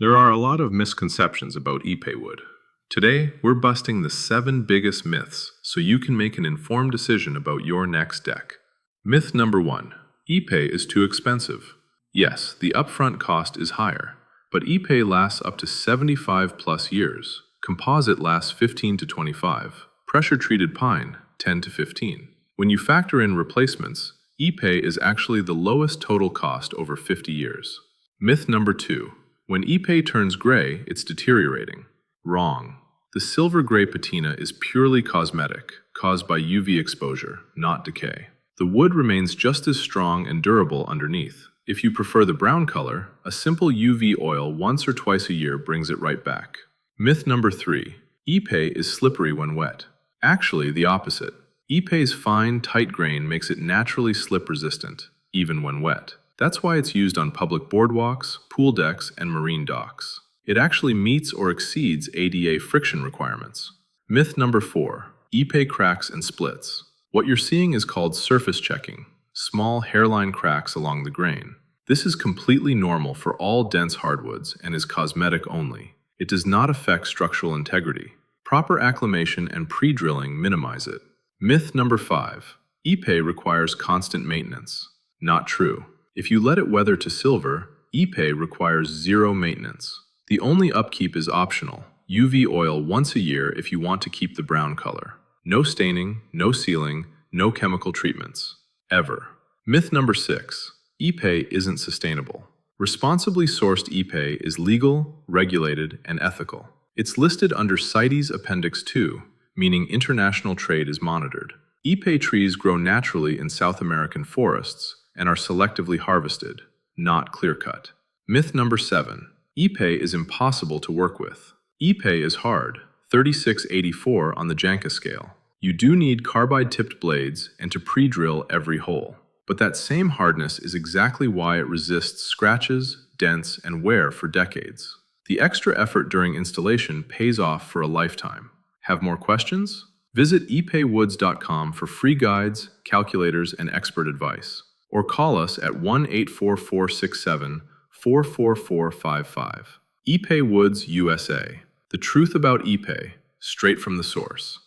There are a lot of misconceptions about Ipe wood. Today, we're busting the 7 biggest myths so you can make an informed decision about your next deck. Myth number 1. Ipe is too expensive. Yes, the upfront cost is higher, but Ipe lasts up to 75 plus years. Composite lasts 15 to 25. Pressure-treated pine, 10 to 15. When you factor in replacements, Ipe is actually the lowest total cost over 50 years. Myth number 2. When Ipe turns gray, it's deteriorating. Wrong. The silver gray patina is purely cosmetic, caused by UV exposure, not decay. The wood remains just as strong and durable underneath. If you prefer the brown color, a simple UV oil once or twice a year brings it right back. Myth number 3. Ipe is slippery when wet. Actually, the opposite. Ipe's fine, tight grain makes it naturally slip-resistant, even when wet. That's why it's used on public boardwalks, pool decks, and marine docks. It actually meets or exceeds ADA friction requirements. Myth number 4. Ipe cracks and splits. What you're seeing is called surface checking, small hairline cracks along the grain. This is completely normal for all dense hardwoods and is cosmetic only. It does not affect structural integrity. Proper acclimation and pre-drilling minimize it. Myth number 5. Ipe requires constant maintenance. Not true. If you let it weather to silver, Ipe requires zero maintenance. The only upkeep is optional. UV oil once a year if you want to keep the brown color. No staining, no sealing, no chemical treatments. Ever. Myth number 6. Ipe isn't sustainable. Responsibly sourced Ipe is legal, regulated, and ethical. It's listed under CITES Appendix 2, meaning international trade is monitored. Ipe trees grow naturally in South American forests and are selectively harvested, not clear-cut. Myth number 7. Ipe is impossible to work with. Ipe is hard, 3684 on the Janka scale. You do need carbide-tipped blades and to pre-drill every hole. But that same hardness is exactly why it resists scratches, dents, and wear for decades. The extra effort during installation pays off for a lifetime. Have more questions? Visit ipewoods.com for free guides, calculators, and expert advice. Or call us at 1-844-67-44455. Ipe Woods USA. The truth about Ipe, straight from the source.